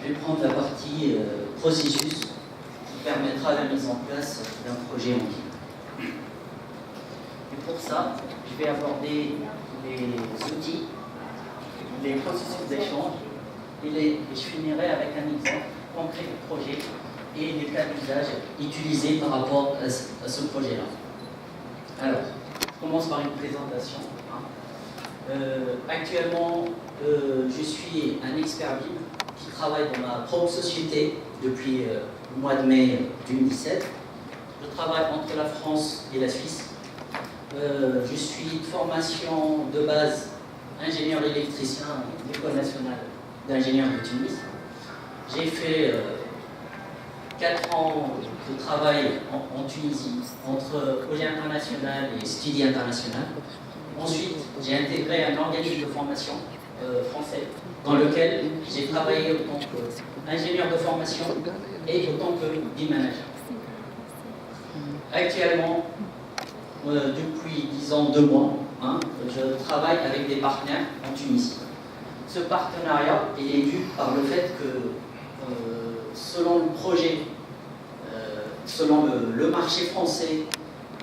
je vais prendre la partie processus qui permettra la mise en place d'un projet en ligne. Et pour ça, je vais aborder les outils, les processus d'échange et je finirai avec un exemple concret de projet et les cas d'usage utilisés par rapport à ce projet-là. Alors, je commence par une présentation. Actuellement, je suis un expert BIM qui travaille dans ma propre société depuis le mois de mai 2017. Je travaille entre la France et la Suisse. Je suis de formation de base ingénieur électricien de l'École nationale d'ingénieurs de Tunis. J'ai fait 4 ans de travail en Tunisie entre projet international et Studi international. Ensuite, j'ai intégré un organisme de formation français dans lequel j'ai travaillé en tant qu'ingénieur de formation et en tant que BIM manager. Actuellement, depuis 10 ans, 2 mois, je travaille avec des partenaires en Tunisie. Ce partenariat est dû par le fait que, selon le projet, selon le marché français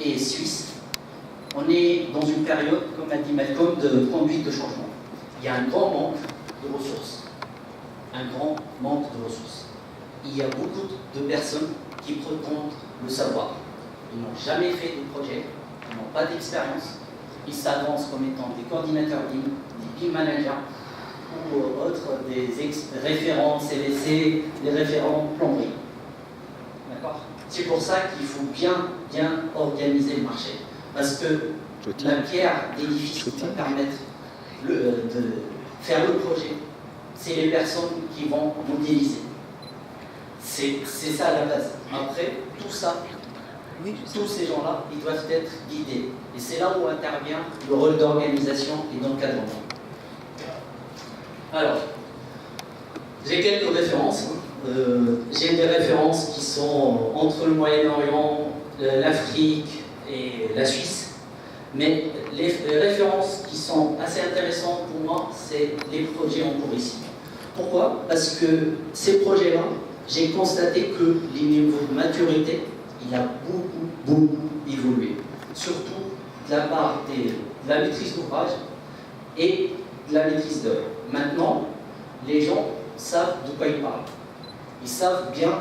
et suisse, on est dans une période, comme a dit Malcolm, de conduite de changement. Il y a un grand manque de ressources. Un grand manque de ressources. Il y a beaucoup de personnes qui prétendent le savoir. Ils n'ont jamais fait de projet, ils n'ont pas d'expérience. Ils s'avancent comme étant des coordinateurs BIM, des BIM managers ou autres, des référents CVC, des référents plomberie. D'accord ? C'est pour ça qu'il faut bien organiser le marché. Parce que la pierre d'édifice qui va permettre de faire le projet, c'est les personnes qui vont modéliser. C'est ça la base. Après, tout ça, tous ces gens-là, ils doivent être guidés. Et c'est là où intervient le rôle d'organisation et d'encadrement. Alors, j'ai quelques références. J'ai des références qui sont entre le Moyen-Orient, l'Afrique et la Suisse. Mais les références qui sont assez intéressantes pour moi, c'est les projets en cours ici. Pourquoi ? Parce que ces projets-là, j'ai constaté que les niveaux de maturité, il a beaucoup évolué. Surtout de la part de la maîtrise d'ouvrage et de la maîtrise d'œuvre. Maintenant, les gens savent de quoi ils parlent. Ils savent bien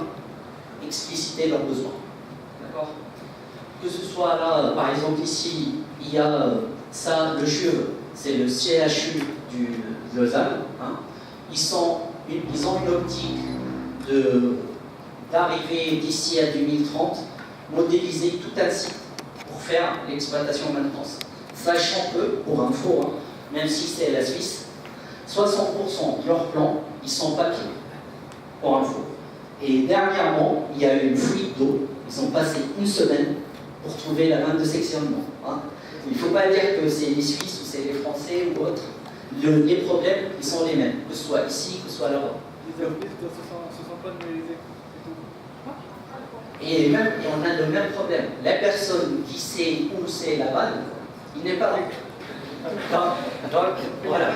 expliciter leurs besoins. D'accord ? Que ce soit là, par exemple ici, il y a ça, le CHU, c'est le CHU de Lausanne. Ils ont une optique d'arriver d'ici à 2030, modéliser tout un site pour faire l'exploitation maintenance. Sachant que, pour info, même si c'est la Suisse, 60% de leurs plans, ils sont papier, pour info. Et dernièrement, il y a eu une fuite d'eau, ils ont passé une semaine pour trouver la main de sectionnement. Il ne faut pas dire que c'est les Suisses ou c'est les Français ou autres. Les problèmes, ils sont les mêmes, que ce soit ici, que ce soit là-bas. Les services ne se sont pas numérisés. Et même, on a le même problème. La personne qui sait où c'est la balle, il n'est pas là. Donc, voilà.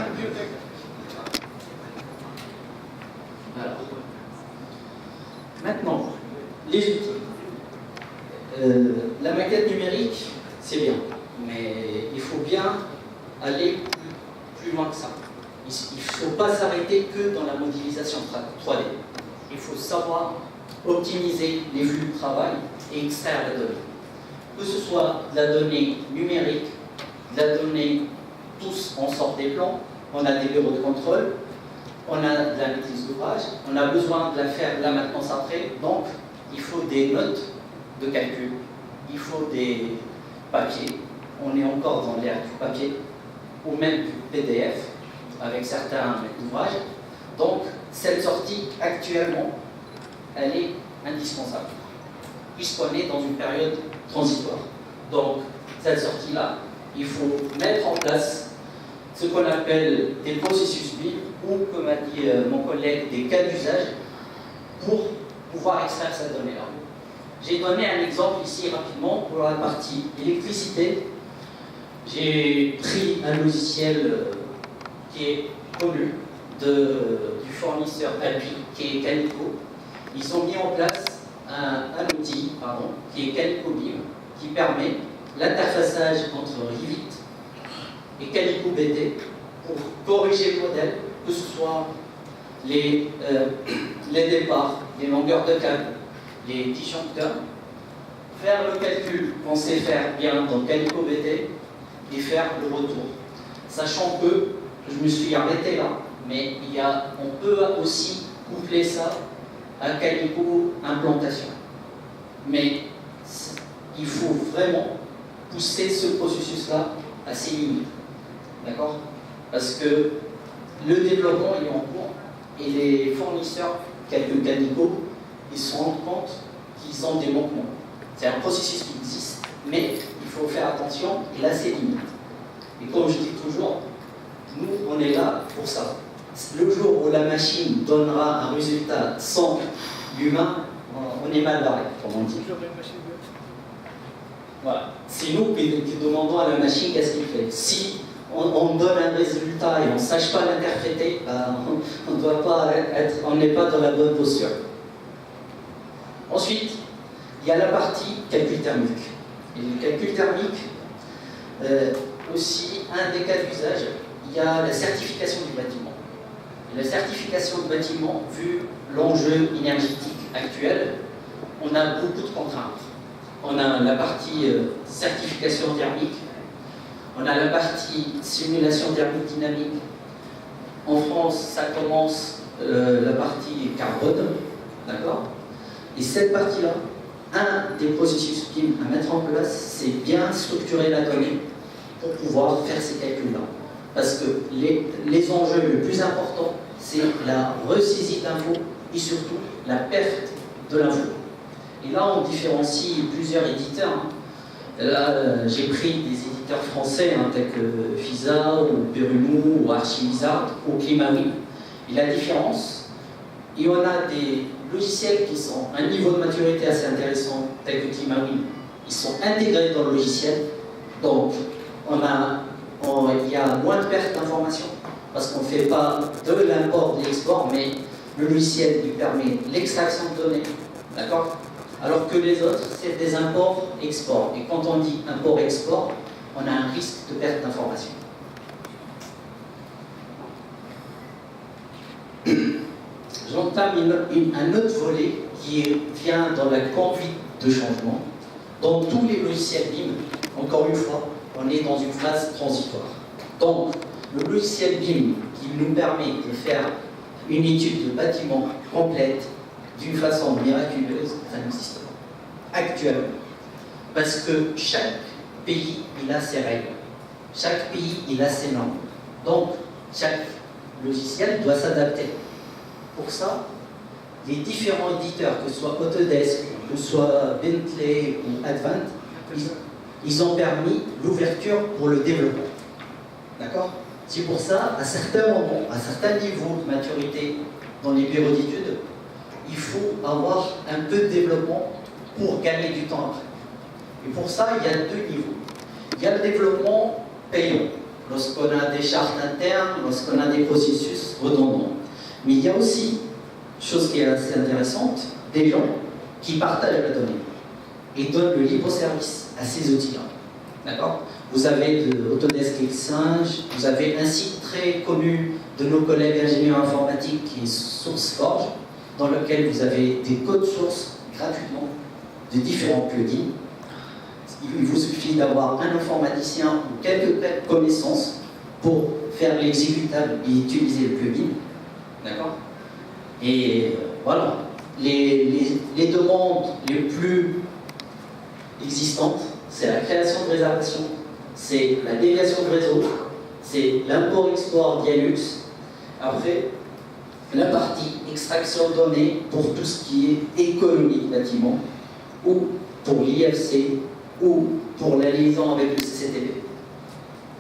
Alors, maintenant, les outils. La maquette numérique, c'est bien, mais il faut bien aller plus loin que ça. Il ne faut pas s'arrêter que dans la modélisation 3D. Il faut savoir optimiser les flux de travail et extraire la donnée. Que ce soit de la donnée numérique, de la donnée, tous on sort des plans, on a des bureaux de contrôle, on a de la maîtrise d'ouvrage, on a besoin de la faire la maintenance après, donc il faut des notes de calcul, il faut des papiers, on est encore dans l'ère du papier, ou même du PDF, avec certains ouvrages. Donc, cette sortie, actuellement, elle est indispensable, puisqu'on est dans une période transitoire. Donc, cette sortie-là, il faut mettre en place ce qu'on appelle des processus BIM, ou, comme a dit mon collègue, des cas d'usage, pour pouvoir extraire cette donnée-là. J'ai donné un exemple ici rapidement pour la partie électricité. J'ai pris un logiciel qui est connu de du fournisseur Alpi, qui est Calico. Ils ont mis en place un outil qui est Calico BIM, qui permet l'interfaçage entre Revit et Calico BD pour corriger le modèle, que ce soit les départs, les longueurs de câble, les disjoncteurs, faire le calcul qu'on sait faire bien dans Calico BD et faire le retour. Sachant que, je me suis arrêté là, mais on peut aussi coupler ça à Calico implantation. Mais il faut vraiment pousser ce processus-là à ses limites. D'accord? Parce que le développement est en cours et les fournisseurs, quelques Calico, ils se rendent compte qu'ils ont des manquements. C'est un processus qui existe, mais il faut faire attention, il a ses limites. Et comme je dis toujours, nous, on est là pour ça. Le jour où la machine donnera un résultat sans l'humain, on est mal barré, comme on dit. Voilà. C'est nous qui demandons à la machine qu'est-ce qu'il fait. Si on donne un résultat et on ne sache pas l'interpréter, on n'est pas dans la bonne posture. Ensuite, il y a la partie calcul thermique. Et le calcul thermique, aussi, un des cas d'usage, il y a la certification du bâtiment. Et la certification du bâtiment, vu l'enjeu énergétique actuel, on a beaucoup de contraintes. On a la partie certification thermique, on a la partie simulation thermique dynamique. En France, ça commence la partie carbone, d'accord? Et cette partie-là, un des processus BIM à mettre en place, c'est bien structurer la donnée pour pouvoir faire ces calculs-là. Parce que les enjeux les plus importants, c'est la ressaisie d'infos et surtout la perte de l'info. Et là, on différencie plusieurs éditeurs. Là, j'ai pris des éditeurs français, tels que FISA, ou Perunou, ou Archivisa, ou Climawin. Et la différence, il y en a des logiciels qui sont à un niveau de maturité assez intéressant, tels que Climawin. Ils sont intégrés dans le logiciel. Donc, il y a moins de perte d'informations, parce qu'on ne fait pas de l'import, de l'export, mais le logiciel lui permet l'extraction de données. D'accord? Alors que les autres, c'est des imports-exports. Et quand on dit import-export, on a un risque de perte d'information. J'entame un autre volet qui vient dans la conduite de changement. Dans tous les logiciels BIM, encore une fois, on est dans une phase transitoire. Donc, le logiciel BIM qui nous permet de faire une étude de bâtiment complète d'une façon miraculeuse, ça n'existe pas actuellement. Parce que chaque pays, il a ses règles. Chaque pays, il a ses normes. Donc, chaque logiciel doit s'adapter. Pour ça, les différents éditeurs, que ce soit Autodesk, que ce soit Bentley ou Advent, ils ont permis l'ouverture pour le développement. D'accord? C'est pour ça, à certains moments, à certains niveaux de maturité dans les bureaux d'études, il faut avoir un peu de développement pour gagner du temps après. Et pour ça, il y a deux niveaux. Il y a le développement payant, lorsqu'on a des chartes internes, lorsqu'on a des processus redondants. Mais il y a aussi, chose qui est assez intéressante, des gens qui partagent la donnée et donnent le libre service à ces outils-là. D'accord? Vous avez de Autodesk Exchange, vous avez un site très connu de nos collègues ingénieurs informatiques qui est SourceForge, dans lequel vous avez des codes sources gratuitement de différents plugins. Il vous suffit d'avoir un informaticien ou quelques connaissances pour faire l'exécutable et utiliser le plugin. D'accord? Et voilà. Les demandes les plus existantes, c'est la création de réservation, c'est la déviation de réseau, c'est l'import-export Dialux. Après, la partie extraction de données pour tout ce qui est économie de bâtiment, ou pour l'IFC, ou pour la liaison avec le CCTV.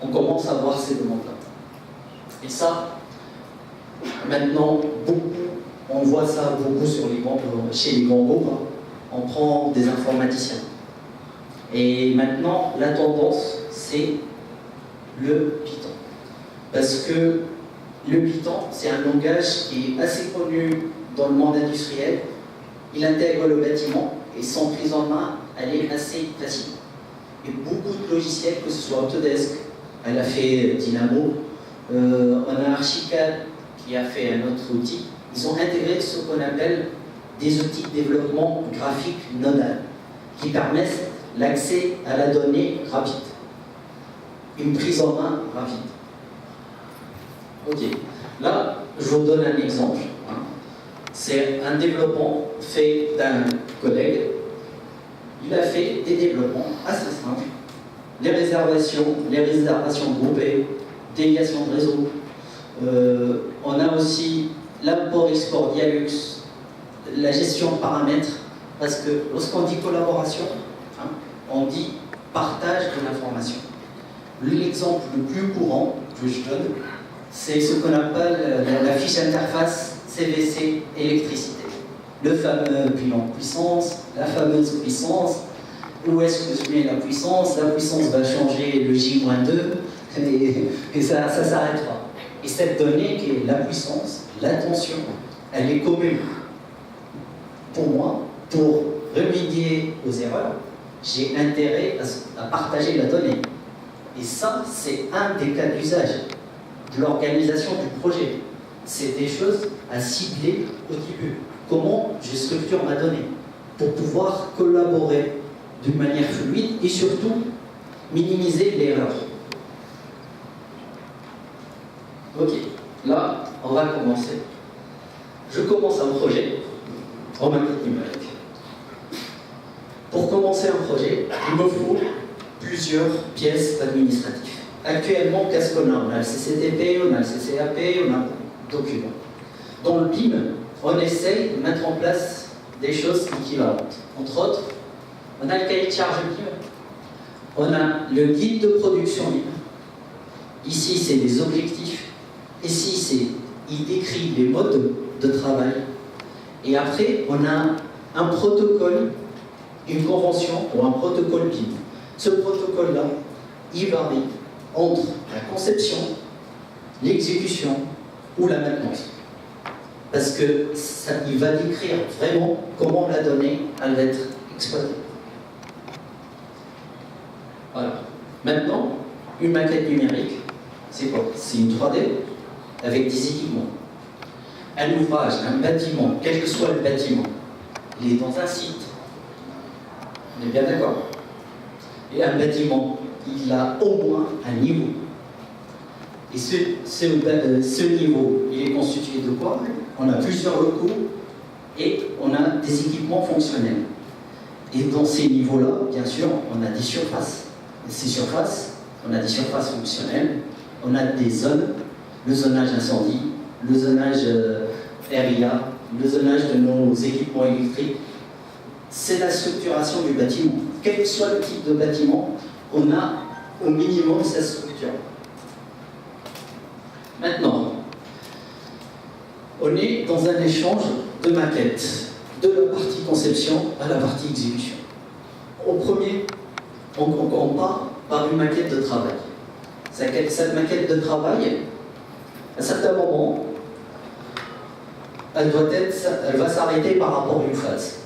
On commence à voir ces demandes-là. Et ça, maintenant, on voit ça beaucoup chez les grands groupes. On prend des informaticiens. Et maintenant, la tendance, c'est le Python. Parce que Le Python, c'est un langage qui est assez connu dans le monde industriel. Il intègre le bâtiment et son prise en main, elle est assez facile. Et beaucoup de logiciels, que ce soit Autodesk, elle a fait Dynamo, on a Archicad qui a fait un autre outil. Ils ont intégré ce qu'on appelle des outils de développement graphique nodal qui permettent l'accès à la donnée rapide, une prise en main rapide. Ok, là je vous donne un exemple. C'est un développement fait d'un collègue. Il a fait des développements assez simples. Les réservations groupées, déviation de réseau. On a aussi l'import-export Dialux, la gestion de paramètres, parce que lorsqu'on dit collaboration, on dit partage de l'information. L'exemple le plus courant que je donne, c'est ce qu'on appelle la fiche interface CVC électricité. Le fameux bilan puissance, la fameuse puissance, où est-ce que je mets la puissance va changer le J-2, et ça ne s'arrête pas. Et cette donnée qui est la puissance, la tension, elle est commune. Pour moi, pour remédier aux erreurs, j'ai intérêt à partager la donnée. Et ça, c'est un des cas d'usage de l'organisation du projet. C'est des choses à cibler au début. Comment je structure ma donnée pour pouvoir collaborer d'une manière fluide et surtout minimiser l'erreur. Ok, là, on va commencer. Je commence un projet en maquette numérique. Pour commencer un projet, il me faut plusieurs pièces administratives. Actuellement, qu'est-ce qu'on a? On a le CCTP, on a le CCAP, on a documents. Dans le BIM, on essaye de mettre en place des choses équivalentes. Entre autres, on a le cahier de charge BIM, on a le guide de production BIM. Ici, c'est les objectifs. Ici, il décrit les modes de travail. Et après, on a un protocole, une convention ou un protocole BIM. Ce protocole-là, il varie entre la conception, l'exécution ou la maintenance. Parce que il va décrire vraiment comment la donnée elle va être exploitée. Voilà. Maintenant, une maquette numérique, c'est quoi? C'est une 3D avec des équipements. Un ouvrage, un bâtiment, quel que soit le bâtiment, il est dans un site. On est bien d'accord? Et un bâtiment, il a au moins un niveau. Et ce niveau, il est constitué de quoi? On a plusieurs locaux et on a des équipements fonctionnels. Et dans ces niveaux-là, bien sûr, on a des surfaces. Et ces surfaces, on a des surfaces fonctionnelles, on a des zones, le zonage incendie, le zonage RIA, le zonage de nos équipements électriques. C'est la structuration du bâtiment. Quel que soit le type de bâtiment, on a au minimum cette structure. Maintenant, on est dans un échange de maquettes, de la partie conception à la partie exécution. Au premier, on part par une maquette de travail. Cette maquette de travail, à un certain moment, elle va s'arrêter par rapport à une phase.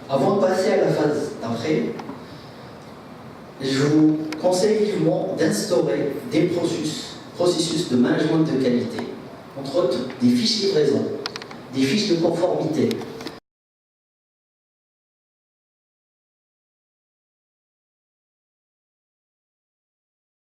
Avant de passer à la phase d'après, je vous conseille vivement d'instaurer des processus de management de qualité, entre autres des fiches livraison, des fiches de conformité,